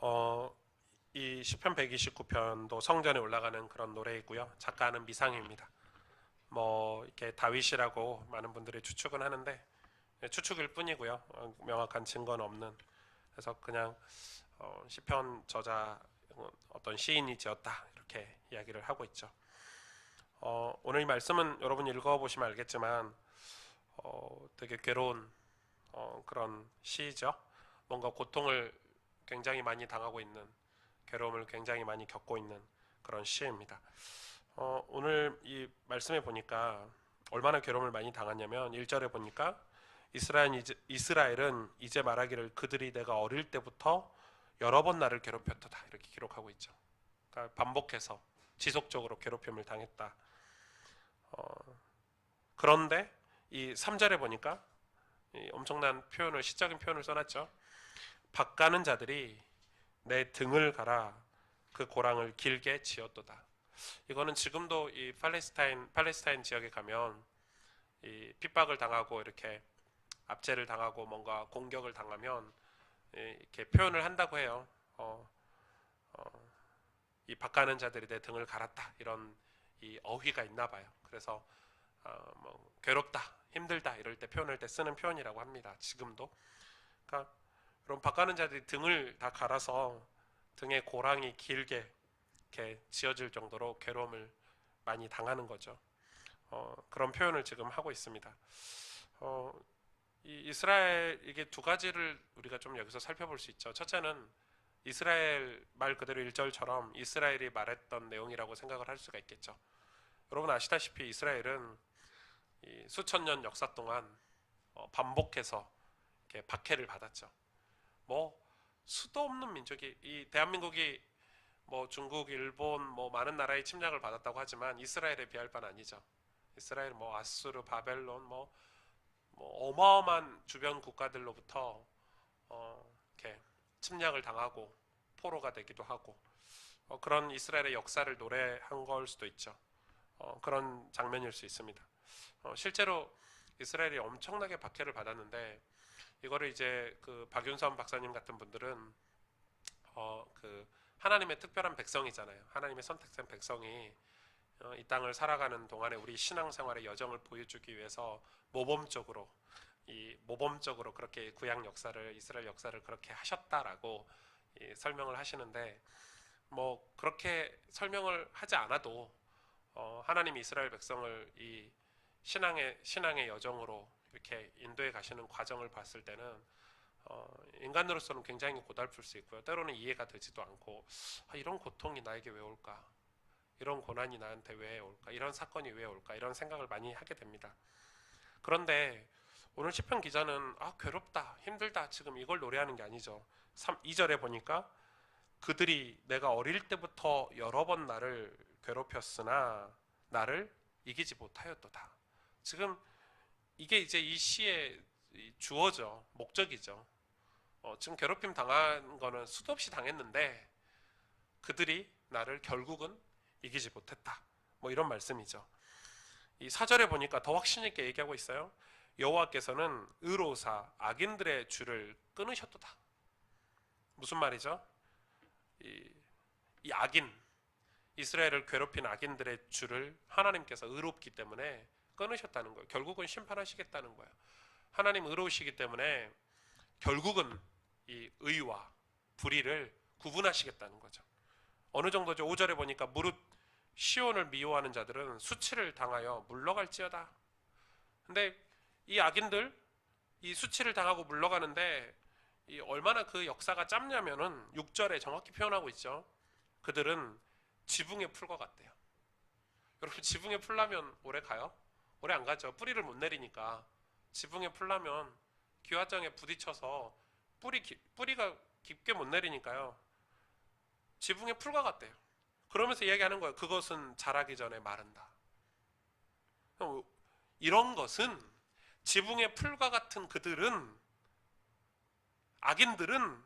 어, 이 시편 129편도 성전에 올라가는 그런 노래이고요. 작가는 미상입니다. 뭐 이렇게 다윗이라고 많은 분들이 추측은 하는데 추측일 뿐이고요. 명확한 증거는 없는. 그래서 그냥 시편 저자 어떤 시인이 지었다 이렇게 이야기를 하고 있죠. 오늘 이 말씀은 여러분 읽어보시면 알겠지만 되게 괴로운 그런 시죠. 뭔가 고통을 굉장히 많이 당하고 있는, 괴로움을 굉장히 많이 겪고 있는 그런 시입니다. 오늘 이 말씀에 보니까 얼마나 괴로움을 많이 당했냐면 1절에 보니까 이스라엘은 이제 말하기를 그들이 내가 어릴 때부터 여러 번 나를 괴롭혔다 이렇게 기록하고 있죠. 그러니까 반복해서 지속적으로 괴롭힘을 당했다. 그런데 이 3절에 보니까 이 엄청난 표현을 시적인 표현을 써놨죠. 박가는 자들이 내 등을 갈아 그 고랑을 길게 지었도다. 이거는 지금도 이 팔레스타인 지역에 가면 이 핍박을 당하고 이렇게 압제를 당하고 뭔가 공격을 당하면 이렇게 표현을 한다고 해요. 이 박가는 자들이 내 등을 갈았다 이런 이 어휘가 있나 봐요. 그래서 뭐 괴롭다, 힘들다 이럴 때 표현할 때 쓰는 표현이라고 합니다. 지금도. 그러니까 그럼 박가는 자들이 등을 다 갈아서 등에 고랑이 길게 이렇게 지어질 정도로 괴로움을 많이 당하는 거죠. 그런 표현을 지금 하고 있습니다. 어, 이 이스라엘 이게 두 가지를 우리가 좀 여기서 살펴볼 수 있죠. 첫째는 이스라엘 말 그대로 1절처럼 이스라엘이 말했던 내용이라고 생각을 할 수가 있겠죠. 여러분 아시다시피 이스라엘은 이 수천 년 역사 동안 반복해서 이렇게 박해를 받았죠. 뭐 수도 없는 민족이 이 대한민국이 뭐 중국, 일본 뭐 많은 나라의 침략을 받았다고 하지만 이스라엘에 비할 바는 아니죠. 이스라엘 뭐 아수르, 바벨론 뭐 어마어마한 주변 국가들로부터 이렇게 침략을 당하고 포로가 되기도 하고 그런 이스라엘의 역사를 노래한 걸 수도 있죠. 그런 장면일 수 있습니다. 실제로 이스라엘이 엄청나게 박해를 받았는데 이거를 이제 그 박윤선 박사님 같은 분들은 그 하나님의 특별한 백성이잖아요. 하나님의 선택된 백성이 이 땅을 살아가는 동안에 우리 신앙생활의 여정을 보여주기 위해서 모범적으로 그렇게 구약 역사를 이스라엘 역사를 그렇게 하셨다라고 설명을 하시는데 뭐 그렇게 설명을 하지 않아도 하나님이 이스라엘 백성을 이 신앙의 여정으로 이렇게 인도해 가시는 과정을 봤을 때는 인간으로서는 굉장히 고달플 수 있고요. 때로는 이해가 되지도 않고 이런 고통이 나에게 왜 올까? 이런 고난이 나한테 왜 올까? 이런 사건이 왜 올까? 이런 생각을 많이 하게 됩니다. 그런데 오늘 시편 기자는 괴롭다, 힘들다 지금 이걸 노래하는 게 아니죠. 2절에 보니까 그들이 내가 어릴 때부터 여러 번 나를 괴롭혔으나 나를 이기지 못하였도다. 지금 이게 이제 이 시의 주어죠. 목적이죠. 지금 괴롭힘 당한 거는 수도 없이 당했는데 그들이 나를 결국은 이기지 못했다. 뭐 이런 말씀이죠. 이 4절에 보니까 더 확신 있게 얘기하고 있어요. 여호와께서는 의로사 악인들의 줄을 끊으셨도다. 무슨 말이죠? 이, 이 악인, 이스라엘을 괴롭힌 악인들의 줄을 하나님께서 의롭기 때문에 끊으셨다는 거예요. 결국은 심판하시겠다는 거예요. 하나님 의로우시기 때문에 결국은 이 의와 불의를 구분하시겠다는 거죠. 어느 정도죠? 5절에 보니까 무릇 시온을 미워하는 자들은 수치를 당하여 물러갈지어다. 근데 이 악인들, 이 수치를 당하고 물러가는데 이 얼마나 그 역사가 짧냐면은 6절에 정확히 표현하고 있죠. 그들은 지붕의 풀과 같대요. 여러분 지붕에 풀라면 오래 가요? 오래 안 가죠. 뿌리를 못 내리니까. 지붕에 풀라면 기와장에 부딪혀서 뿌리가 깊게 못 내리니까요. 지붕에 풀과 같대요. 그러면서 이야기하는 거예요. 그것은 자라기 전에 마른다. 이런 것은 지붕의 풀과 같은 그들은 악인들은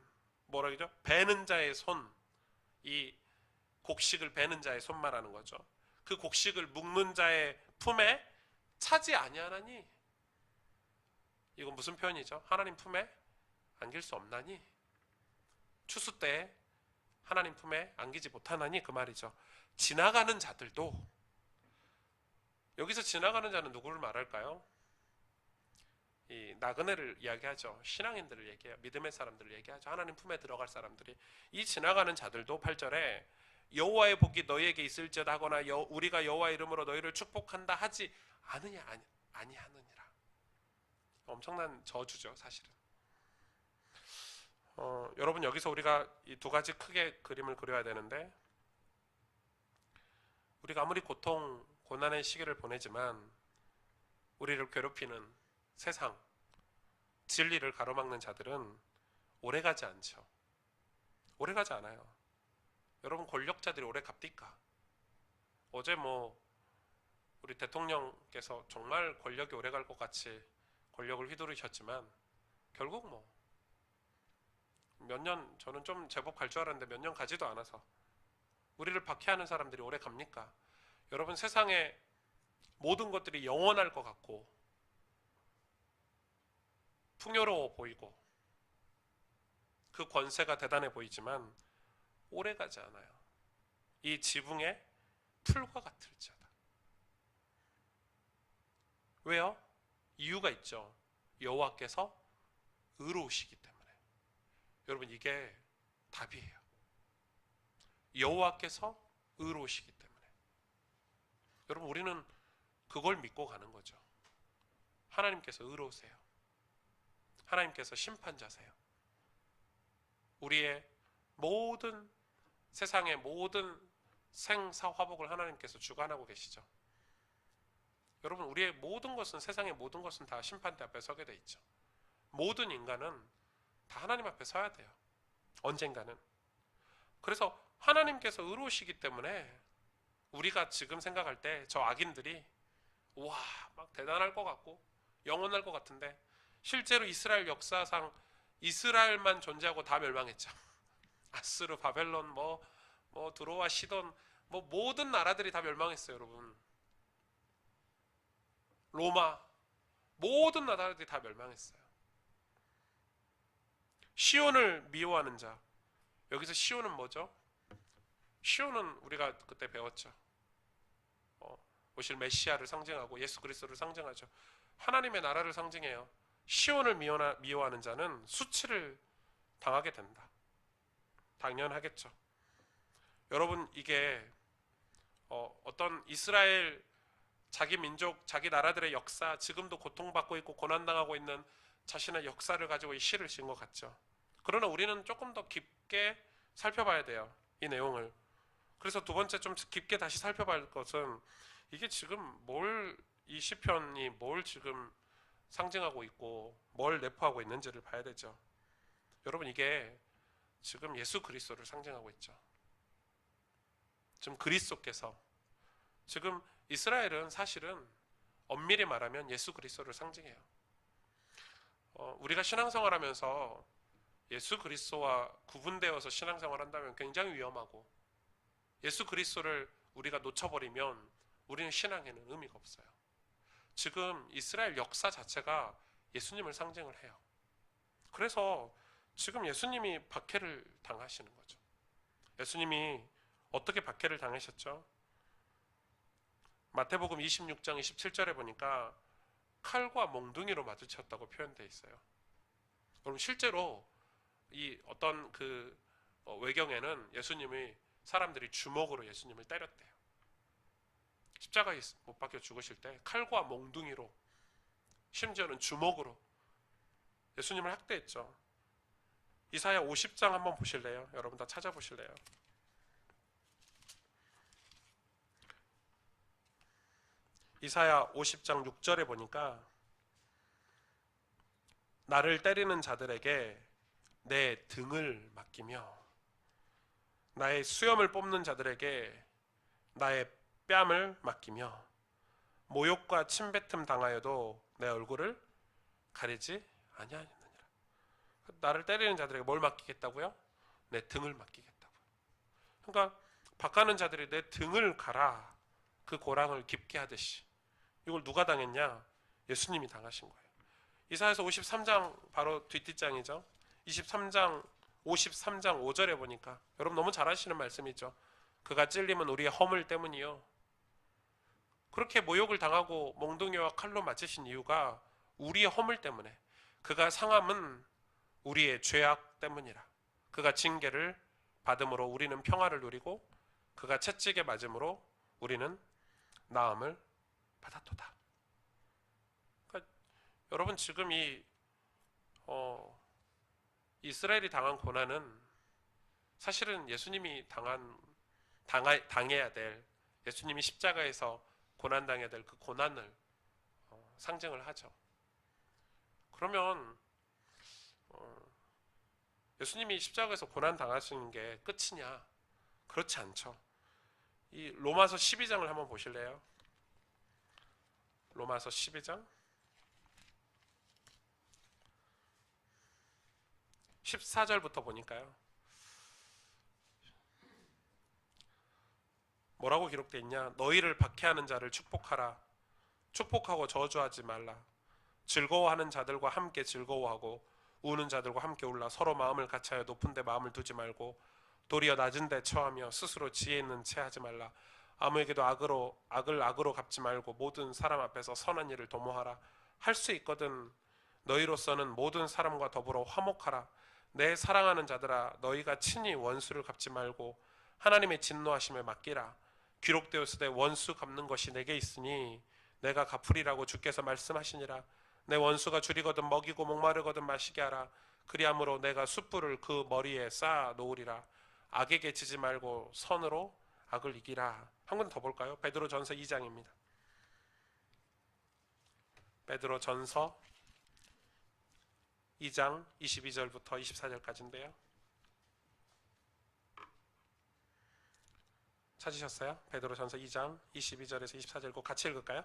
뭐라 그러죠? 베는 자의 손, 이 곡식을 베는 자의 손 말하는 거죠. 그 곡식을 묶는 자의 품에 차지 아니하나니 이건 무슨 표현이죠? 하나님 품에 안길 수 없나니 추수 때 하나님 품에 안기지 못하나니 그 말이죠. 지나가는 자들도, 여기서 지나가는 자는 누구를 말할까요? 이 나그네를 이야기하죠. 신앙인들을 얘기해요. 믿음의 사람들을 얘기하죠. 하나님 품에 들어갈 사람들이. 이 지나가는 자들도 8절에 여호와의 복이 너희에게 있을지어다 하거나 우리가 여호와의 이름으로 너희를 축복한다 하지 않으냐 아니하느니라. 엄청난 저주죠, 사실은. 여러분, 여기서 우리가 이 두 가지 크게 그림을 그려야 되는데, 우리가 아무리 고통, 고난의 시기를 보내지만 우리를 괴롭히는 세상, 진리를 가로막는 자들은 오래가지 않죠. 오래가지 않아요. 여러분, 권력자들이 오래 갑니까? 어제 우리 대통령께서 정말 권력이 오래갈 것 같이 권력을 휘두르셨지만 결국 몇 년, 저는 좀 제법 갈 줄 알았는데 몇 년 가지도 않아서 우리를 박해하는 사람들이 오래 갑니까? 여러분, 세상에 모든 것들이 영원할 것 같고 풍요로워 보이고 그 권세가 대단해 보이지만 오래 가지 않아요. 이 지붕에 풀과 같을지어다. 왜요? 이유가 있죠. 여호와께서 의로우시기 때문에. 여러분, 이게 답이에요. 여호와께서 의로우시기 때문에. 여러분, 우리는 그걸 믿고 가는 거죠. 하나님께서 의로우세요. 하나님께서 심판자세요. 우리의 모든, 세상의 모든 생사화복을 하나님께서 주관하고 계시죠. 여러분, 우리의 모든 것은, 세상의 모든 것은 다 심판대 앞에 서게 돼 있죠. 모든 인간은 다 하나님 앞에 서야 돼요. 언젠가는. 그래서 하나님께서 의로우시기 때문에 우리가 지금 생각할 때 저 악인들이 와, 막 대단할 것 같고 영원할 것 같은데, 실제로 이스라엘 역사상 이스라엘만 존재하고 다 멸망했죠. 아스르, 바벨론, 드로아, 시돈, 모든 나라들이 다 멸망했어요, 여러분. 로마, 모든 나라들이 다 멸망했어요. 시온을 미워하는 자. 여기서 시온은 뭐죠? 시온은 우리가 그때 배웠죠. 오실 메시아를 상징하고 예수 그리스도를 상징하죠. 하나님의 나라를 상징해요. 시온을 미워하는 자는 수치를 당하게 된다. 당연하겠죠. 여러분, 이게 어떤 이스라엘, 자기 민족, 자기 나라들의 역사, 지금도 고통받고 있고 고난당하고 있는 자신의 역사를 가지고 이 시를 지은 것 같죠. 그러나 우리는 조금 더 깊게 살펴봐야 돼요, 이 내용을. 그래서 두 번째, 좀 깊게 다시 살펴봐야 할 것은, 이게 지금 이 시편이 뭘 지금 상징하고 있고 뭘 내포하고 있는지를 봐야 되죠. 여러분, 이게 지금 예수 그리스도를 상징하고 있죠. 지금 그리스도께서, 지금 이스라엘은 사실은 엄밀히 말하면 예수 그리스도를 상징해요. 우리가 신앙생활하면서 예수 그리스도와 구분되어서 신앙생활한다면 굉장히 위험하고, 예수 그리스도를 우리가 놓쳐버리면 우리는 신앙에는 의미가 없어요. 지금 이스라엘 역사 자체가 예수님을 상징을 해요. 그래서 지금 예수님이 박해를 당하시는 거죠. 예수님이 어떻게 박해를 당하셨죠? 마태복음 26장 27절에 보니까 칼과 몽둥이로 맞으셨다고 표현되어 있어요. 그럼 실제로 이 어떤 외경에는 예수님이, 사람들이 주먹으로 예수님을 때렸대요. 십자가에 못 박혀 죽으실 때 칼과 몽둥이로, 심지어는 주먹으로 예수님을 학대했죠. 이사야 50장 한번 보실래요? 여러분 다 찾아보실래요? 이사야 50장 6절에 보니까 나를 때리는 자들에게 내 등을 맡기며 나의 수염을 뽑는 자들에게 나의 뺨을 맡기며 모욕과 침뱉음 당하여도 내 얼굴을 가리지 아니하느니라. 나를 때리는 자들에게 뭘 맡기겠다고요? 내 등을 맡기겠다고요. 그러니까 박하는 자들이 내 등을 가라, 그 고랑을 깊게 하듯이. 이걸 누가 당했냐? 예수님이 당하신 거예요. 이사야서 53장 바로 뒷뒷장이죠. 23장 53장 5절에 보니까 여러분 너무 잘 아시는 말씀이죠. 그가 찔림은 우리의 허물 때문이요. 그렇게 모욕을 당하고 몽둥이와 칼로 맞으신 이유가 우리의 허물 때문에, 그가 상함은 우리의 죄악 때문이라. 그가 징계를 받음으로 우리는 평화를 누리고 그가 채찍에 맞음으로 우리는 나음을 받았도다. 그러니까 여러분 지금 이 이스라엘이 당한 고난은 사실은 예수님이 당해야 될, 예수님이 십자가에서 고난당해야 될 그 고난을 상징을 하죠. 그러면 예수님이 십자가에서 고난 당하시는 게 끝이냐? 그렇지 않죠. 이 로마서 12장을 한번 보실래요? 로마서 12장 14절부터 보니까요. 뭐라고 기록되어 있냐? 너희를 박해하는 자를 축복하라. 축복하고 저주하지 말라. 즐거워하는 자들과 함께 즐거워하고 우는 자들과 함께 울라. 서로 마음을 같이하여 높은 데 마음을 두지 말고 도리어 낮은 데 처하며 스스로 지혜 있는 채 하지 말라. 아무에게도 악을 악으로 갚지 말고 모든 사람 앞에서 선한 일을 도모하라. 할 수 있거든 너희로서는 모든 사람과 더불어 화목하라. 내 사랑하는 자들아, 너희가 친히 원수를 갚지 말고 하나님의 진노하심에 맡기라. 기록되었으되 원수 갚는 것이 내게 있으니 내가 갚으리라고 주께서 말씀하시니라. 내 원수가 줄이거든 먹이고 목마르거든 마시게 하라. 그리함으로 내가 숯불을 그 머리에 쌓아 놓으리라. 악에게 지지 말고 선으로 악을 이기라. 한 번 더 볼까요? 베드로전서 2장입니다. 베드로전서 2장 22절부터 24절까지인데요. 찾으셨어요? 베드로전서 2장 22절에서 24절 꼭 같이 읽을까요?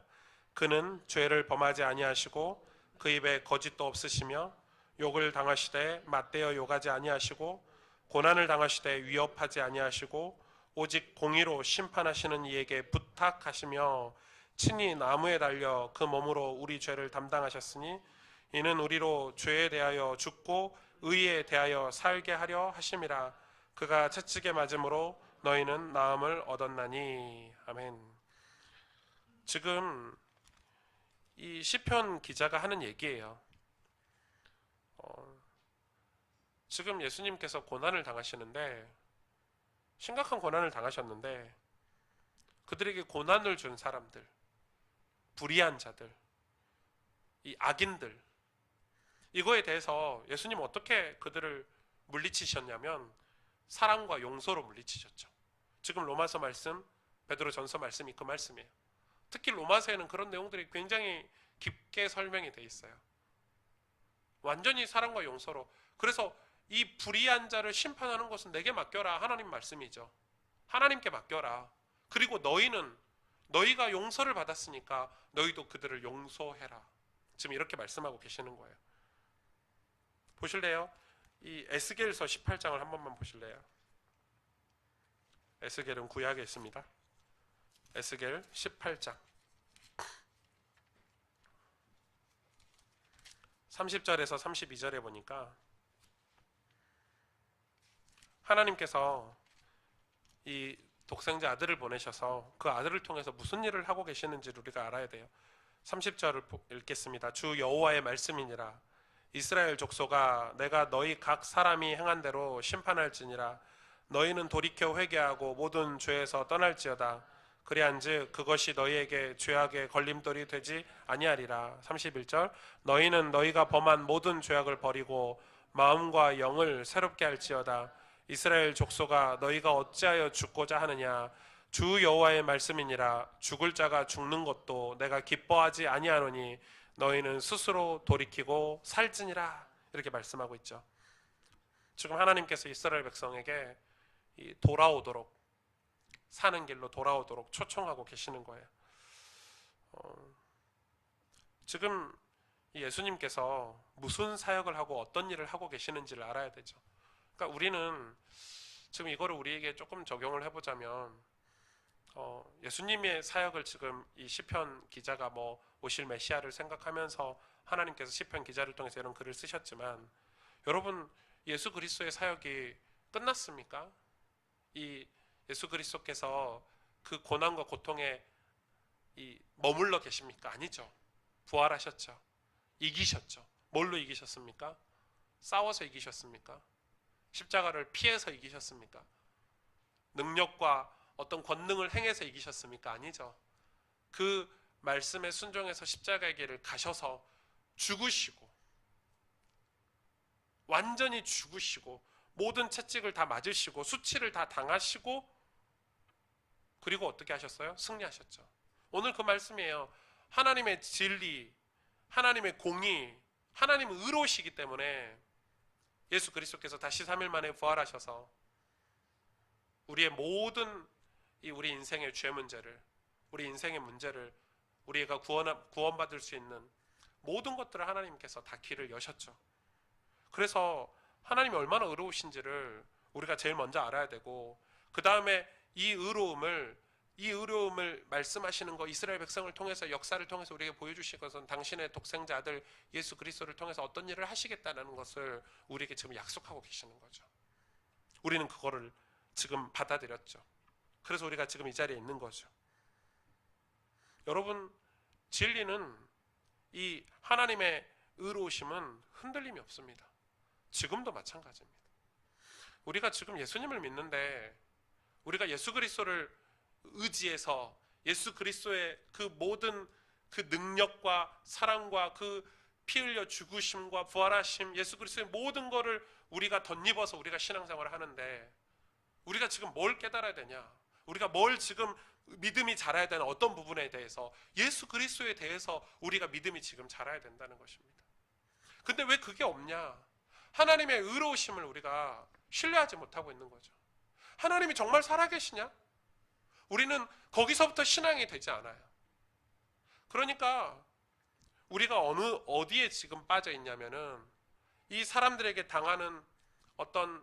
그는 죄를 범하지 아니하시고 그 입에 거짓도 없으시며 욕을 당하시되 맞대어 욕하지 아니하시고 고난을 당하시되 위협하지 아니하시고 오직 공의로 심판하시는 이에게 부탁하시며 친히 나무에 달려 그 몸으로 우리 죄를 담당하셨으니 이는 우리로 죄에 대하여 죽고 의에 대하여 살게 하려 하심이라. 그가 채찍에 맞음으로 너희는 나음을 얻었나니. 아멘. 지금 이 시편 기자가 하는 얘기예요. 지금 예수님께서 고난을 당하시는데, 심각한 고난을 당하셨는데 그들에게 고난을 준 사람들, 불의한 자들, 이 악인들, 이거에 대해서 예수님 어떻게 그들을 물리치셨냐면 사랑과 용서로 물리치셨죠. 지금 로마서 말씀, 베드로전서 말씀이 그 말씀이에요. 특히 로마서에는 그런 내용들이 굉장히 깊게 설명이 돼 있어요. 완전히 사랑과 용서로. 그래서 이 불의한 자를 심판하는 것은 내게 맡겨라, 하나님 말씀이죠. 하나님께 맡겨라. 그리고 너희가 용서를 받았으니까 너희도 그들을 용서해라. 지금 이렇게 말씀하고 계시는 거예요. 보실래요? 이 에스겔서 18장을 한 번만 보실래요? 에스겔은 구약에 있습니다. 에스겔 18장 30절에서 32절에 보니까 하나님께서 이 독생자 아들을 보내셔서 그 아들을 통해서 무슨 일을 하고 계시는지를 우리가 알아야 돼요. 30절을 읽겠습니다. 주 여호와의 말씀이니라. 이스라엘 족속아, 내가 너희 각 사람이 행한 대로 심판할지니라. 너희는 돌이켜 회개하고 모든 죄에서 떠날지어다. 그리한즉 그것이 너희에게 죄악의 걸림돌이 되지 아니하리라. 31절 너희는 너희가 범한 모든 죄악을 버리고 마음과 영을 새롭게 할지어다. 이스라엘 족속아, 너희가 어찌하여 죽고자 하느냐. 주 여호와의 말씀이니라. 죽을 자가 죽는 것도 내가 기뻐하지 아니하노니 너희는 스스로 돌이키고 살지니라. 이렇게 말씀하고 있죠. 지금 하나님께서 이스라엘 백성에게 돌아오도록, 사는 길로 돌아오도록 초청하고 계시는 거예요. 지금 예수님께서 무슨 사역을 하고 어떤 일을 하고 계시는지를 알아야 되죠. 그러니까 우리는 지금 이거를 우리에게 조금 적용을 해보자면, 예수님의 사역을 지금 이 시편 기자가 오실 메시아를 생각하면서 하나님께서 시편 기자를 통해서 이런 글을 쓰셨지만, 여러분 예수 그리스도의 사역이 끝났습니까? 이 예수 그리스도께서 그 고난과 고통에 머물러 계십니까? 아니죠. 부활하셨죠. 이기셨죠. 뭘로 이기셨습니까? 싸워서 이기셨습니까? 십자가를 피해서 이기셨습니까? 능력과 어떤 권능을 행해서 이기셨습니까? 아니죠. 그 말씀에 순종해서 십자가의 길을 가셔서 죽으시고, 완전히 죽으시고, 모든 채찍을 다 맞으시고, 수치를 다 당하시고, 그리고 어떻게 하셨어요? 승리하셨죠. 오늘 그 말씀이에요. 하나님의 진리, 하나님의 공의, 하나님은 의로우시기 때문에 예수 그리스도께서 다시 3일 만에 부활하셔서 우리의 모든 우리 인생의 죄 문제를, 우리 인생의 문제를 우리가 구원받을 수 있는 모든 것들을 하나님께서 다 길을 여셨죠. 그래서 하나님이 얼마나 의로우신지를 우리가 제일 먼저 알아야 되고, 그 다음에 이 의로움을 말씀하시는 거, 이스라엘 백성을 통해서, 역사를 통해서 우리에게 보여주신 것은 당신의 독생자 아들 예수 그리스도를 통해서 어떤 일을 하시겠다는 것을 우리에게 지금 약속하고 계시는 거죠. 우리는 그거를 지금 받아들였죠. 그래서 우리가 지금 이 자리에 있는 거죠. 여러분, 진리는, 이 하나님의 의로우심은 흔들림이 없습니다. 지금도 마찬가지입니다. 우리가 지금 예수님을 믿는데, 우리가 예수 그리스도를 의지해서 예수 그리스도의 그 모든 그 능력과 사랑과 그 피 흘려 죽으심과 부활하심, 예수 그리스도의 모든 것을 우리가 덧입어서 우리가 신앙생활을 하는데, 우리가 지금 뭘 깨달아야 되냐? 우리가 뭘 지금 믿음이 자라야 되는 어떤 부분에 대해서, 예수 그리스도에 대해서 우리가 믿음이 지금 자라야 된다는 것입니다. 근데 왜 그게 없냐? 하나님의 의로우심을 우리가 신뢰하지 못하고 있는 거죠. 하나님이 정말 살아계시냐? 우리는 거기서부터 신앙이 되지 않아요. 그러니까 우리가 어디에 지금 빠져 있냐면은, 이 사람들에게 당하는 어떤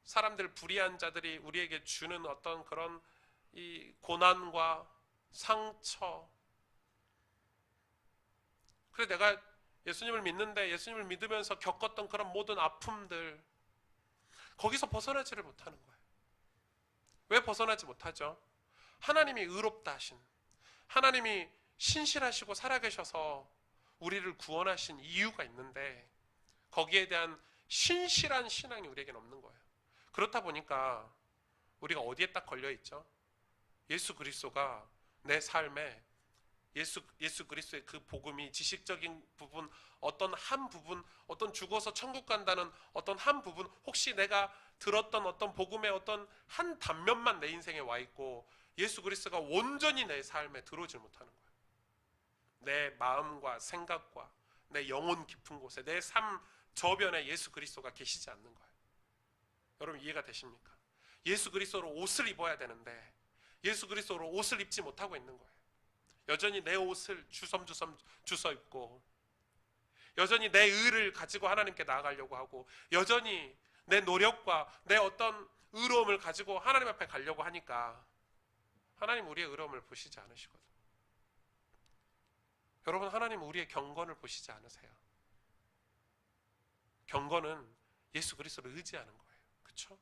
사람들, 불의한 자들이 우리에게 주는 어떤 그런 이 고난과 상처, 그래 내가 예수님을 믿는데 예수님을 믿으면서 겪었던 그런 모든 아픔들, 거기서 벗어나지를 못하는 거예요. 왜 벗어나지 못하죠? 하나님이 의롭다 하신, 하나님이 신실하시고 살아계셔서 우리를 구원하신 이유가 있는데, 거기에 대한 신실한 신앙이 우리에게는 없는 거예요. 그렇다 보니까 우리가 어디에 딱 걸려있죠? 예수 그리스도가 내 삶에, 예수 그리스도의 그 복음이 지식적인 부분, 어떤 한 부분, 어떤 죽어서 천국 간다는 어떤 한 부분, 혹시 내가 들었던 어떤 복음의 어떤 한 단면만 내 인생에 와 있고, 예수 그리스도가 온전히 내 삶에 들어오질 못하는 거예요. 내 마음과 생각과 내 영혼 깊은 곳에, 내 삶 저변에 예수 그리스도가 계시지 않는 거예요. 여러분 이해가 되십니까? 예수 그리스도로 옷을 입어야 되는데 예수 그리스도로 옷을 입지 못하고 있는 거예요. 여전히 내 옷을 주섬주섬 주워 입고, 여전히 내 의를 가지고 하나님께 나아가려고 하고, 여전히 내 노력과 내 어떤 의로움을 가지고 하나님 앞에 가려고 하니까 하나님 우리의 의로움을 보시지 않으시거든. 여러분, 하나님 우리의 경건을 보시지 않으세요. 경건은 예수 그리스도를 의지하는 거예요. 그렇죠?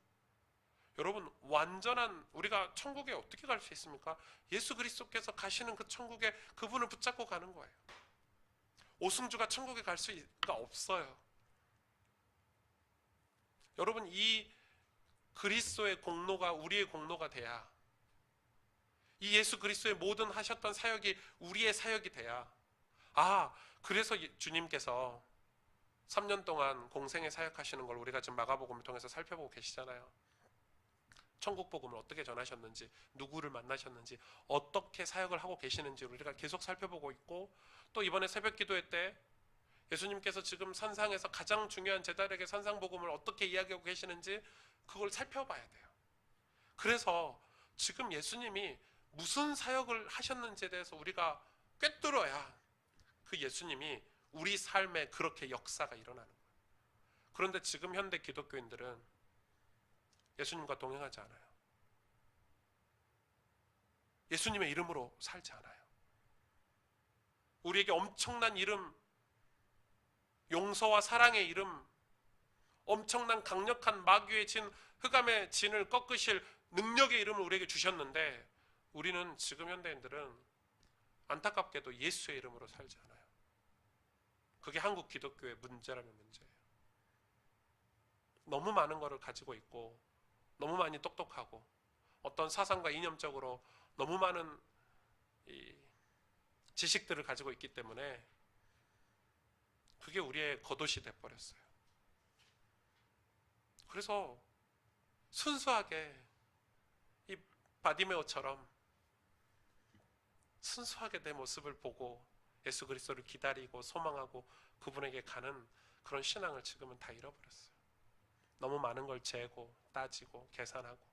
여러분, 완전한, 우리가 천국에 어떻게 갈 수 있습니까? 예수 그리스도께서 가시는 그 천국에 그분을 붙잡고 가는 거예요. 오승주가 천국에 갈 수가 없어요. 여러분, 이 그리스도의 공로가 우리의 공로가 돼야, 이 예수 그리스도의 모든 하셨던 사역이 우리의 사역이 돼야, 그래서 주님께서 3년 동안 공생에 사역하시는 걸 우리가 지금 마가복음을 통해서 살펴보고 계시잖아요. 천국 복음을 어떻게 전하셨는지, 누구를 만나셨는지, 어떻게 사역을 하고 계시는지 우리가 계속 살펴보고 있고, 또 이번에 새벽 기도회 때 예수님께서 지금 산상에서 가장 중요한 제자들에게 산상 복음을 어떻게 이야기하고 계시는지 그걸 살펴봐야 돼요. 그래서 지금 예수님이 무슨 사역을 하셨는지에 대해서 우리가 꿰뚫어야 그 예수님이 우리 삶에 그렇게 역사가 일어나는 거예요. 그런데 지금 현대 기독교인들은 예수님과 동행하지 않아요. 예수님의 이름으로 살지 않아요. 우리에게 엄청난 이름, 용서와 사랑의 이름, 엄청난 강력한 마귀의 진, 흑암의 진을 꺾으실 능력의 이름을 우리에게 주셨는데 우리는 지금 현대인들은 안타깝게도 예수의 이름으로 살지 않아요. 그게 한국 기독교의 문제라면 문제예요. 너무 많은 것을 가지고 있고 너무 많이 똑똑하고 어떤 사상과 이념적으로 너무 많은 이 지식들을 가지고 있기 때문에 그게 우리의 겉옷이 돼버렸어요. 그래서 순수하게 이 바디메오처럼 순수하게 내 모습을 보고 예수 그리스도를 기다리고 소망하고 그분에게 가는 그런 신앙을 지금은 다 잃어버렸어요. 너무 많은 걸 재고 따지고 계산하고.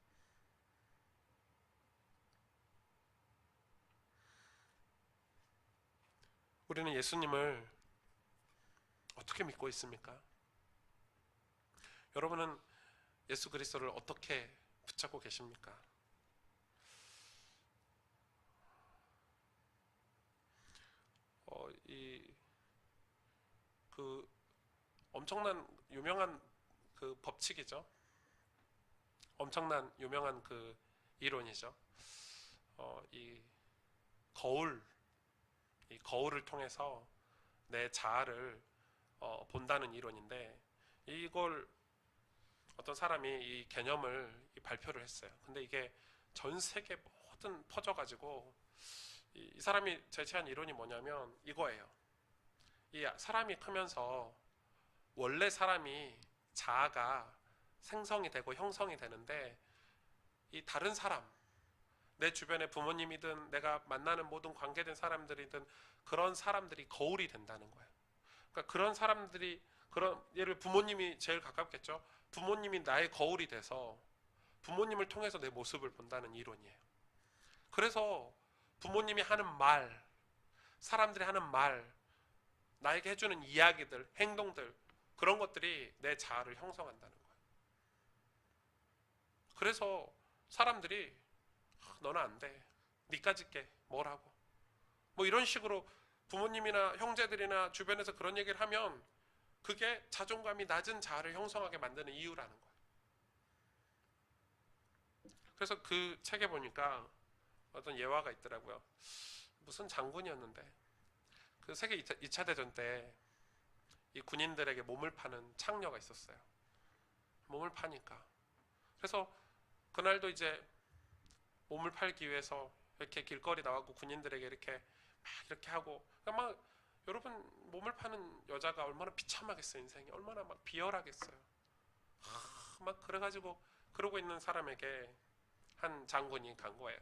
우리는 예수님을 어떻게 믿고 있습니까? 여러분은 예수 그리스도를 어떻게 붙잡고 계십니까? 그 엄청난 유명한 그 법칙이죠. 엄청난 유명한 그 이론이죠. 이 거울, 이 거울을 통해서 내 자아를 본다는 이론인데 이걸 어떤 사람이 이 개념을 발표를 했어요. 근데 이게 전 세계 모든 퍼져가지고 이 사람이 제시한 이론이 뭐냐면 이거예요. 이 사람이 크면서 원래 사람이 자아가 생성이 되고 형성이 되는데 이 다른 사람, 내 주변의 부모님이든 내가 만나는 모든 관계된 사람들이든 그런 사람들이 거울이 된다는 거예요. 그러니까 그런 사람들이 그런 예를 부모님이 제일 가깝겠죠. 부모님이 나의 거울이 돼서 부모님을 통해서 내 모습을 본다는 이론이에요. 그래서 부모님이 하는 말, 사람들이 하는 말, 나에게 해주는 이야기들, 행동들 그런 것들이 내 자아를 형성한다는 거예요. 그래서 사람들이 너는 안 돼. 니까짓 게 뭐라고. 뭐 이런 식으로 부모님이나 형제들이나 주변에서 그런 얘기를 하면 그게 자존감이 낮은 자아를 형성하게 만드는 이유라는 거예요. 그래서 그 책에 보니까 어떤 예화가 있더라고요. 무슨 장군이었는데 그 세계 2차 대전 때 이 군인들에게 몸을 파는 창녀가 있었어요. 몸을 파니까. 그래서 그날도 이제 몸을 팔기 위해서 이렇게 길거리 나와고 군인들에게 이렇게 막 이렇게 하고 막 여러분 몸을 파는 여자가 얼마나 비참하겠어요. 인생이 얼마나 막 비열하겠어요. 막 그래가지고 그러고 있는 사람에게 한 장군이 간 거예요.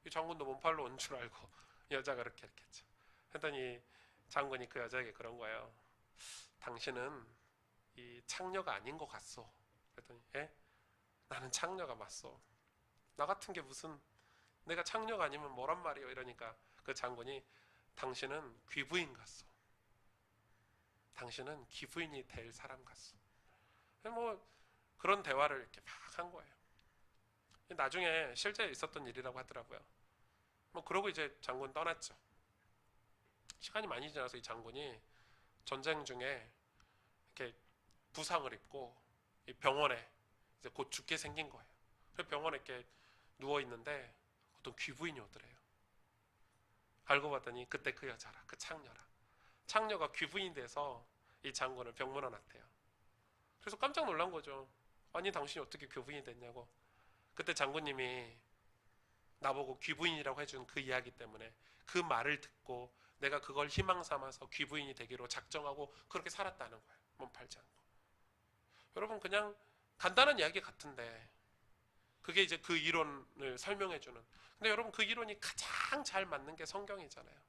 이 장군도 몸팔로 온 줄 알고 여자가 이렇게 했죠. 했더니 장군이 그 여자에게 그런 거예요. 당신은 이 창녀가 아닌 것 같소. 그랬더니 예? 나는 창녀가 맞소. 나 같은 게 무슨 내가 창녀가 아니면 뭐란 말이요. 이러니까 그 장군이 당신은 귀부인 같소. 당신은 귀부인이 될 사람 같소. 뭐 그런 대화를 이렇게 막 한 거예요. 나중에 실제 있었던 일이라고 하더라고요. 뭐 그러고 이제 장군 떠났죠. 시간이 많이 지나서 이 장군이 전쟁 중에 이렇게 부상을 입고 병원에 이제 곧 죽게 생긴 거예요. 그래서 병원에 이렇게 누워 있는데 어떤 귀부인이 오더래요. 알고 봤더니 그때 그 여자라, 그 창녀라. 창녀가 귀부인 돼서 이 장군을 병문안 놨대요. 그래서 깜짝 놀란 거죠. 아니 당신이 어떻게 귀부인이 됐냐고. 그때 장군님이 나보고 귀부인이라고 해준 그 이야기 때문에 그 말을 듣고 내가 그걸 희망 삼아서 귀부인이 되기로 작정하고 그렇게 살았다는 거예요. 몸 팔지 않고. 여러분 그냥 간단한 이야기 같은데 그게 이제 그 이론을 설명해주는. 근데 여러분 그 이론이 가장 잘 맞는 게 성경이잖아요.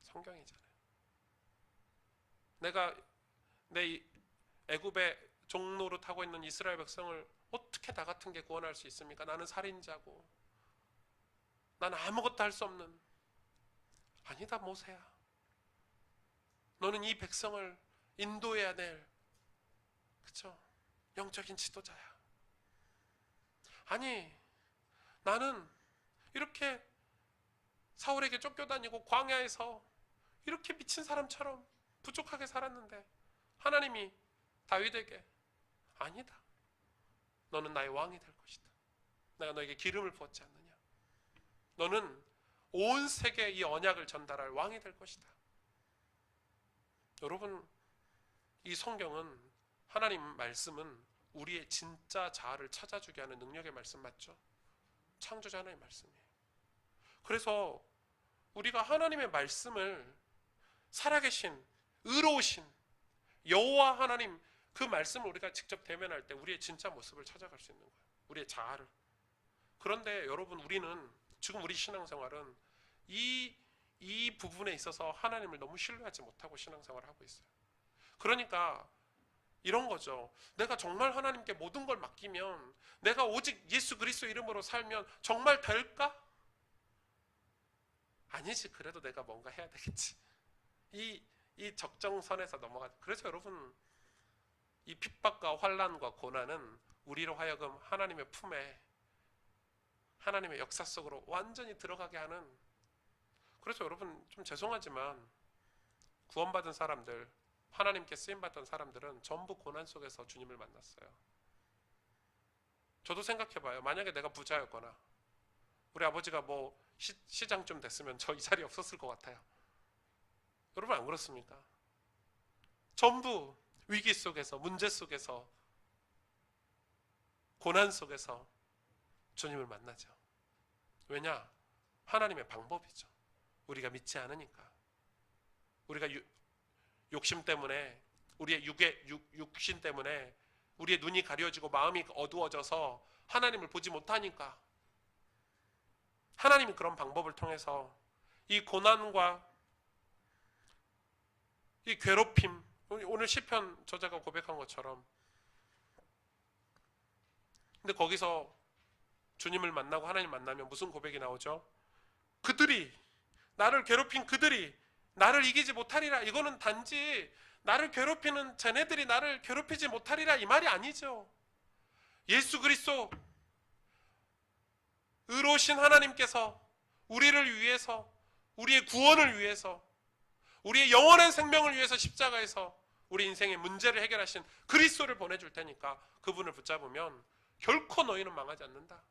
성경이잖아요. 내가 내 애굽의 종노릇 하고 있는 이스라엘 백성을 어떻게 나 같은 게 구원할 수 있습니까? 나는 살인자고 나는 아무것도 할 수 없는. 아니다 모세야. 너는 이 백성을 인도해야 될 그쵸? 영적인 지도자야. 아니 나는 이렇게 사울에게 쫓겨다니고 광야에서 이렇게 미친 사람처럼 부족하게 살았는데 하나님이 다윗에게 아니다. 너는 나의 왕이 될 것이다. 내가 너에게 기름을 부었지 않느냐. 너는 온 세계에 이 언약을 전달할 왕이 될 것이다. 여러분, 이 성경은, 하나님 말씀은 우리의 진짜 자아를 찾아주게 하는 능력의 말씀 맞죠? 창조자 하나님의 말씀이에요. 그래서 우리가 하나님의 말씀을, 살아계신 의로우신 여호와 하나님 그 말씀을 우리가 직접 대면할 때 우리의 진짜 모습을 찾아갈 수 있는 거예요. 우리의 자아를. 그런데 여러분, 우리는 지금 우리 신앙생활은 이 부분에 있어서 하나님을 너무 신뢰하지 못하고 신앙생활을 하고 있어요. 그러니까 이런 거죠. 내가 정말 하나님께 모든 걸 맡기면, 내가 오직 예수 그리스도 이름으로 살면 정말 될까? 아니지. 그래도 내가 뭔가 해야 되겠지. 이 적정선에서 넘어가. 그래서 여러분, 이 핍박과 환난과 고난은 우리로 하여금 하나님의 품에, 하나님의 역사 속으로 완전히 들어가게 하는. 그래서 여러분, 좀 죄송하지만 구원받은 사람들, 하나님께 쓰임받던 사람들은 전부 고난 속에서 주님을 만났어요. 저도 생각해봐요. 만약에 내가 부자였거나 우리 아버지가 뭐 시장 좀 됐으면 저 이 자리에 없었을 것 같아요. 여러분, 안 그렇습니까? 전부 위기 속에서, 문제 속에서, 고난 속에서 주님을 만나죠. 왜냐? 하나님의 방법이죠. 우리가 믿지 않으니까. 우리가 욕심 때문에, 우리의 육신 때문에 우리의 눈이 가려지고 마음이 어두워져서 하나님을 보지 못하니까, 하나님이 그런 방법을 통해서 이 고난과 이 괴롭힘, 오늘 시편 저자가 고백한 것처럼, 근데 거기서 주님을 만나고 하나님 만나면 무슨 고백이 나오죠? 그들이, 나를 괴롭힌 그들이 나를 이기지 못하리라. 이거는 단지 나를 괴롭히는 쟤네들이 나를 괴롭히지 못하리라 이 말이 아니죠. 예수 그리스도 의로우신 하나님께서 우리를 위해서, 우리의 구원을 위해서, 우리의 영원한 생명을 위해서 십자가에서 우리 인생의 문제를 해결하신 그리스도를 보내줄 테니까 그분을 붙잡으면 결코 너희는 망하지 않는다.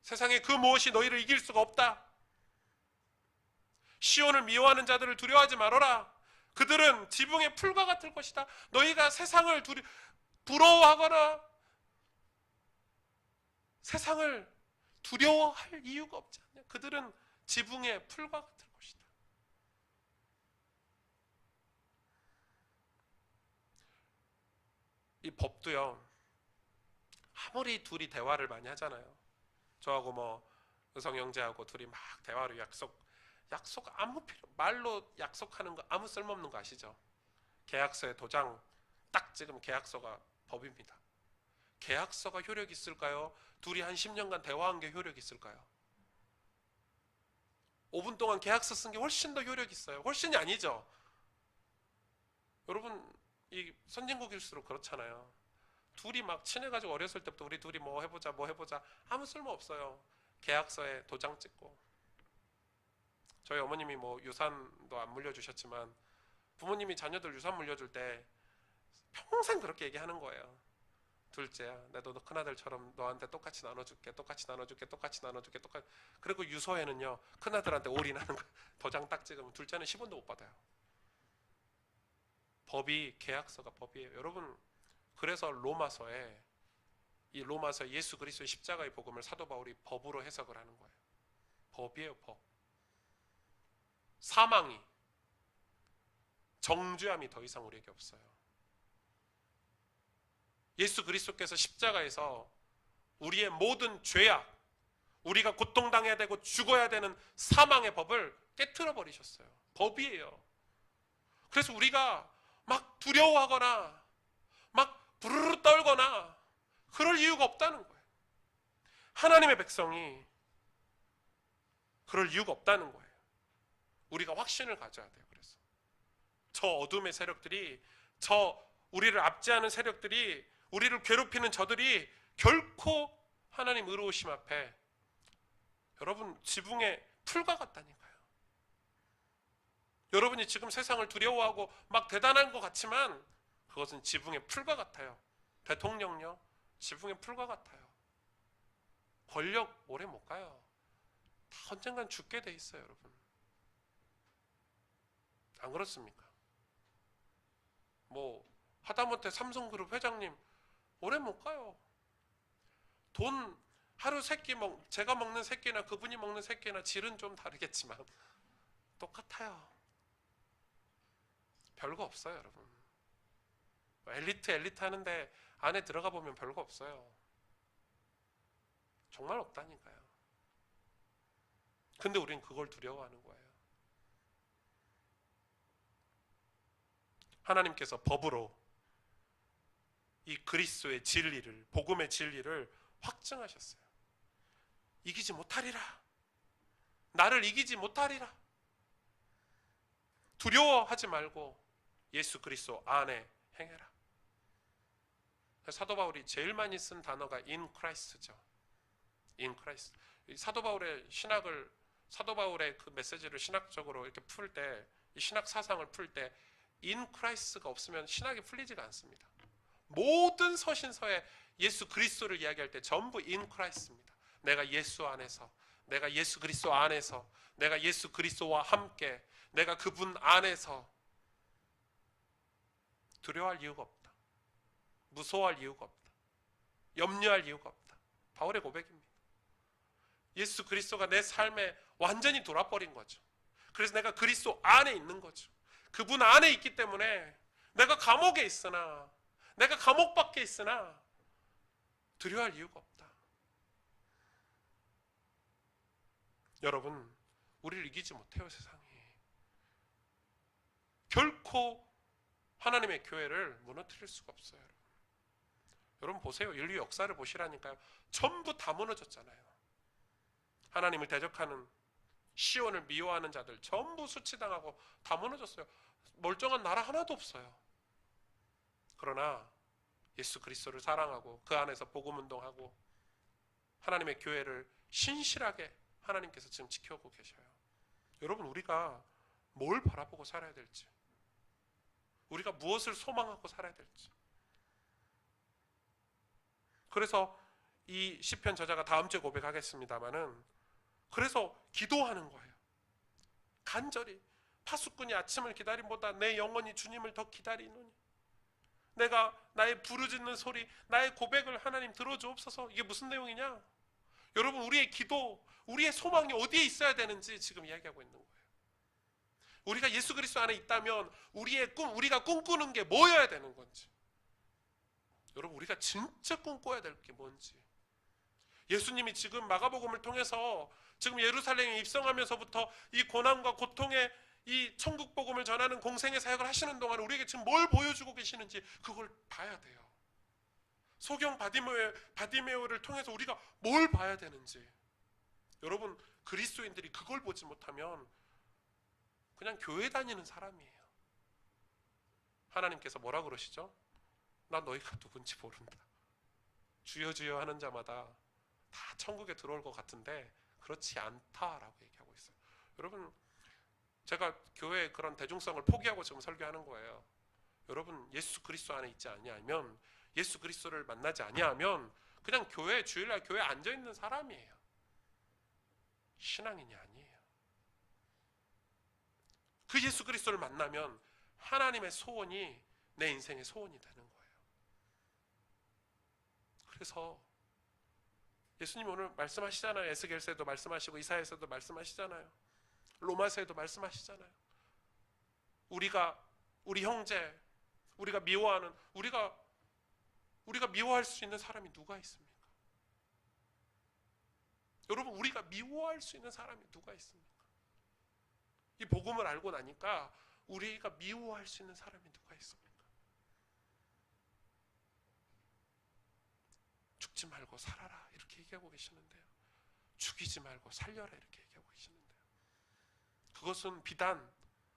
세상에 그 무엇이 너희를 이길 수가 없다. 시온을 미워하는 자들을 두려워하지 말아라. 그들은 지붕의 풀과 같을 것이다. 너희가 세상을 부러워하거나 세상을 두려워할 이유가 없지 않냐. 그들은 지붕의 풀과 같을 것이다. 이 법도요, 아무리 둘이 대화를 많이 하잖아요. 저하고 뭐 의성 형제하고 둘이 막 대화로 약속 아무 필요, 말로 약속하는 거 아무 쓸모없는 거 아시죠? 계약서에 도장 딱 찍으면 계약서가 법입니다. 계약서가 효력이 있을까요? 둘이 한 10년간 대화한 게 효력이 있을까요? 5분 동안 계약서 쓴 게 훨씬 더 효력이 있어요. 훨씬이 아니죠. 여러분, 이 선진국일수록 그렇잖아요. 둘이 막 친해가지고 어렸을 때부터 우리 둘이 뭐 해보자 아무 쓸모 없어요. 계약서에 도장 찍고. 저희 어머님이 뭐 유산도 안 물려주셨지만 부모님이 자녀들 유산 물려줄 때 평생 그렇게 얘기하는 거예요. 둘째야, 나도 너 큰아들처럼 너한테 똑같이 나눠줄게. 그리고 유서에는요, 큰아들한테 올인하는 거 도장 딱 찍으면 둘째는 10원도 못 받아요. 법이, 계약서가 법이에요. 여러분, 그래서 로마서에 예수 그리스도의 십자가의 복음을 사도 바울이 법으로 해석을 하는 거예요. 법이에요, 법. 사망이, 정죄함이 더 이상 우리에게 없어요. 예수 그리스도께서 십자가에서 우리의 모든 죄악, 우리가 고통당해야 되고 죽어야 되는 사망의 법을 깨트려 버리셨어요. 법이에요. 그래서 우리가 막 두려워하거나 막 부르르 떨거나 그럴 이유가 없다는 거예요. 하나님의 백성이 그럴 이유가 없다는 거예요. 우리가 확신을 가져야 돼요. 그래서 저 어둠의 세력들이, 저 우리를 압제하는 세력들이, 우리를 괴롭히는 저들이 결코 하나님 의로우심 앞에, 여러분, 지붕의 풀과 같다니까요. 여러분이 지금 세상을 두려워하고 막 대단한 것 같지만 그것은 지붕의 풀과 같아요. 대통령요, 지붕의 풀과 같아요. 권력 오래 못 가요. 다 언젠간 죽게 돼 있어요, 여러분. 안 그렇습니까? 뭐 하다못해 삼성그룹 회장님 오래 못 가요. 돈 하루 제가 먹는 새끼나 그분이 먹는 새끼나 질은 좀 다르겠지만 똑같아요. 별거 없어요, 여러분. 엘리트 하는데 안에 들어가 보면 별거 없어요. 정말 없다니까요. 근데 우린 그걸 두려워하는 거예요. 하나님께서 법으로 이 그리스도의 진리를, 복음의 진리를 확증하셨어요. 이기지 못하리라. 나를 이기지 못하리라. 두려워하지 말고 예수 그리스도 안에 행해라. 사도 바울이 제일 많이 쓴 단어가 in Christ죠. in Christ. 사도 바울의 그 메시지를 신학적으로 이렇게 풀 때, 이 신학 사상을 풀 때 in Christ가 없으면 신학이 풀리지가 않습니다. 모든 서신서에 예수 그리스도를 이야기할 때 전부 in Christ입니다. 내가 예수 안에서, 내가 예수 그리스도 안에서, 내가 예수 그리스도와 함께, 내가 그분 안에서 두려워할 이유가 없다. 무서워할 이유가 없다. 염려할 이유가 없다. 바울의 고백입니다. 예수 그리스도가 내 삶에 완전히 돌아버린 거죠. 그래서 내가 그리스도 안에 있는 거죠. 그분 안에 있기 때문에 내가 감옥에 있으나, 내가 감옥 밖에 있으나 두려워할 이유가 없다. 여러분, 우리를 이기지 못해요, 세상이. 결코 하나님의 교회를 무너뜨릴 수가 없어요. 여러분 보세요. 인류 역사를 보시라니까요. 전부 다 무너졌잖아요. 하나님을 대적하는, 시온을 미워하는 자들 전부 수치당하고 다 무너졌어요. 멀쩡한 나라 하나도 없어요. 그러나 예수 그리스도를 사랑하고 그 안에서 복음운동하고 하나님의 교회를 신실하게 하나님께서 지금 지켜오고 계셔요. 여러분, 우리가 뭘 바라보고 살아야 될지, 우리가 무엇을 소망하고 살아야 될지. 그래서 이 시편 저자가 다음 주에 고백하겠습니다마는, 그래서 기도하는 거예요. 간절히 파수꾼이 아침을 기다림보다 내 영혼이 주님을 더 기다리노니, 내가 나의 부르짖는 소리, 나의 고백을 하나님 들어주옵소서. 이게 무슨 내용이냐? 여러분, 우리의 기도, 우리의 소망이 어디에 있어야 되는지 지금 이야기하고 있는 거예요. 우리가 예수 그리스도 안에 있다면 우리의 꿈, 우리가 꿈꾸는 게 뭐여야 되는 건지, 여러분, 우리가 진짜 꿈꿔야 될 게 뭔지. 예수님이 지금 마가복음을 통해서 지금 예루살렘에 입성하면서부터 이 고난과 고통의 이 천국 복음을 전하는 공생의 사역을 하시는 동안 우리에게 지금 뭘 보여주고 계시는지 그걸 봐야 돼요. 소경 바디메오를 통해서 우리가 뭘 봐야 되는지. 여러분, 그리스도인들이 그걸 보지 못하면 그냥 교회 다니는 사람이에요. 하나님께서 뭐라 그러시죠? 나 너희가 누군지 모른다. 주여 주여 하는 자마다 다 천국에 들어올 것 같은데 그렇지 않다라고 얘기하고 있어요. 여러분, 제가 교회의 그런 대중성을 포기하고 지금 설교하는 거예요. 여러분, 예수 그리스도 안에 있지 아니하면, 예수 그리스도를 만나지 아니하면 그냥 주일날 교회에 앉아있는 사람이에요. 신앙인이 아니에요. 그 예수 그리스도를 만나면 하나님의 소원이 내 인생의 소원이 되는 거예요. 그래서 예수님 오늘 말씀하시잖아요. 에스겔서에도 말씀하시고 이사야서도 말씀하시잖아요. 로마서에도 말씀하시잖아요. 우리 형제, 우리가 미워하는, 우리가 미워할 수 있는 사람이 누가 있습니까? 여러분, 우리가 미워할 수 있는 사람이 누가 있습니까? 이 복음을 알고 나니까 우리가 미워할 수 있는 사람이 누가 있습니까? 죽지 말고 살아라 이렇게 얘기하고 계시는데요. 죽이지 말고 살려라 이렇게 얘기하고 계시는데요. 그것은 비단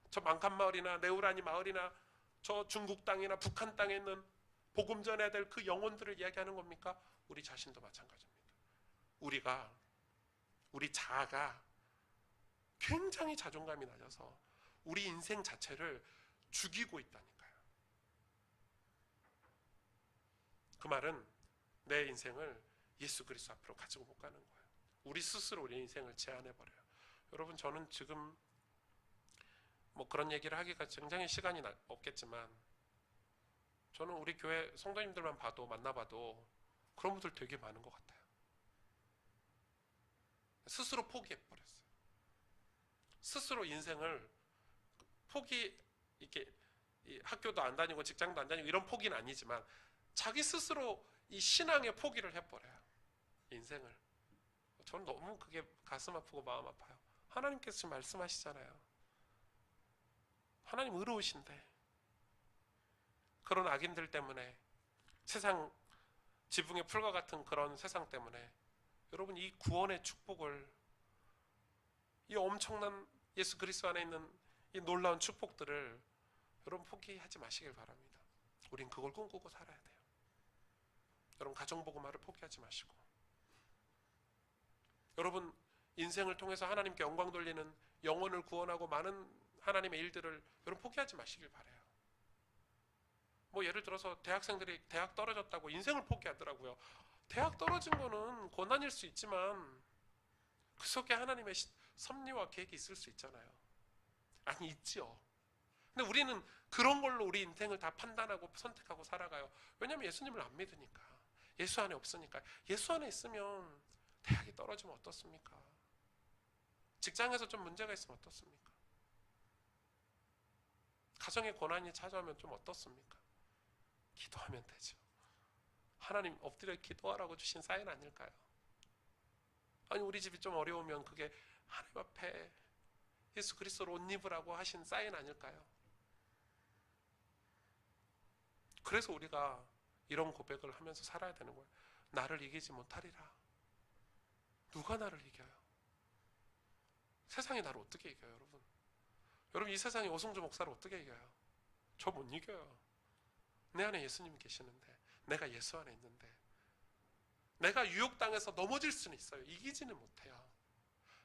저 망칸마을이나 네우라니 마을이나 저 중국 땅이나 북한 땅에 있는 복음 전해야 될 그 영혼들을 이야기하는 겁니까? 우리 자신도 마찬가지입니다. 우리 자아가 굉장히 자존감이 낮아서 우리 인생 자체를 죽이고 있다니까요. 그 말은 내 인생을 예수 그리스도 앞으로 가지고 못 가는 거예요. 우리 스스로 우리 인생을 제한해 버려요. 여러분, 저는 지금 뭐 그런 얘기를 하기가 굉장히 시간이 없겠지만, 저는 우리 교회 성도님들만 봐도, 만나봐도 그런 분들 되게 많은 것 같아요. 스스로 포기해 버렸어요. 스스로 인생을 이렇게 학교도 안 다니고 직장도 안 다니고 이런 포기는 아니지만 자기 스스로 이 신앙의 포기를 해버려요. 인생을. 저는 너무 그게 가슴 아프고 마음 아파요. 하나님께서 지금 말씀하시잖아요. 하나님 의로우신데 그런 악인들 때문에, 세상 지붕의 풀과 같은 그런 세상 때문에 여러분 이 구원의 축복을, 이 엄청난 예수 그리스도 안에 있는 이 놀라운 축복들을 여러분 포기하지 마시길 바랍니다. 우린 그걸 꿈꾸고 살아야 돼요. 여러분 가정복음화를 포기하지 마시고, 여러분 인생을 통해서 하나님께 영광 돌리는, 영혼을 구원하고 많은 하나님의 일들을 여러분 포기하지 마시길 바라요. 뭐 예를 들어서 대학생들이 대학 떨어졌다고 인생을 포기하더라고요. 대학 떨어진 거는 고난일 수 있지만 그 속에 하나님의 섭리와 계획이 있을 수 있잖아요. 아니, 있지요. 근데 우리는 그런 걸로 우리 인생을 다 판단하고 선택하고 살아가요. 왜냐하면 예수님을 안 믿으니까. 예수 안에 없으니까. 예수 안에 있으면 대학이 떨어지면 어떻습니까? 직장에서 좀 문제가 있으면 어떻습니까? 가정에 고난이 찾아오면 좀 어떻습니까? 기도하면 되죠. 하나님 엎드려 기도하라고 주신 사인 아닐까요? 아니, 우리 집이 좀 어려우면 그게 하나님 앞에 예수 그리스도로 옷 입으라고 하신 사인 아닐까요? 그래서 우리가 이런 고백을 하면서 살아야 되는 거예요. 나를 이기지 못하리라. 누가 나를 이겨요? 세상이 나를 어떻게 이겨요, 여러분? 여러분, 이 세상에 오승주 목사를 어떻게 이겨요? 저 못 이겨요. 내 안에 예수님이 계시는데, 내가 예수 안에 있는데, 내가 유혹당해서 넘어질 수는 있어요. 이기지는 못해요.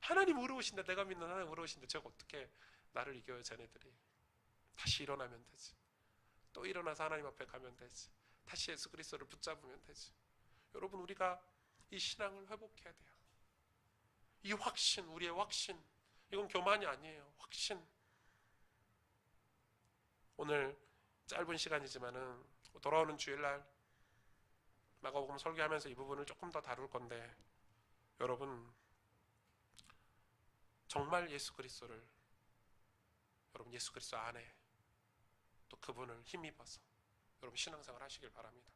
하나님 의로우신데, 내가 믿는 하나님 의로우신데 제가 어떻게 나를 이겨요, 쟤네들이? 다시 일어나면 되지. 또 일어나서 하나님 앞에 가면 되지. 다시 예수 그리스도를 붙잡으면 되지. 여러분, 우리가 이 신앙을 회복해야 돼요. 이 확신, 우리의 확신, 이건 교만이 아니에요. 확신. 오늘 짧은 시간이지만은 돌아오는 주일날 마가복음 설교하면서 이 부분을 조금 더 다룰 건데, 여러분 정말 예수 그리스도를, 여러분 예수 그리스도 안에 또 그분을 힘입어서 여러분 신앙생활 하시길 바랍니다.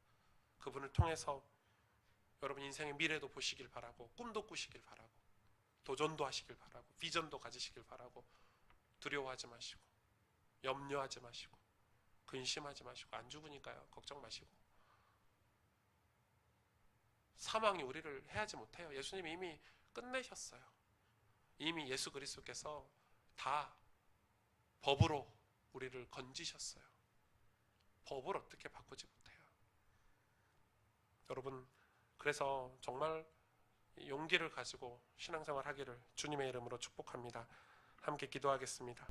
그분을 통해서 여러분 인생의 미래도 보시길 바라고, 꿈도 꾸시길 바라고, 도전도 하시길 바라고, 비전도 가지시길 바라고, 두려워하지 마시고, 염려하지 마시고, 근심하지 마시고, 안 죽으니까요. 걱정 마시고. 사망이 우리를 해하지 못해요. 예수님이 이미 끝내셨어요. 이미 예수 그리스도께서 다 법으로 우리를 건지셨어요. 법을 어떻게 바꾸지 못해요. 여러분, 그래서 정말 용기를 가지고 신앙생활 하기를 주님의 이름으로 축복합니다. 함께 기도하겠습니다.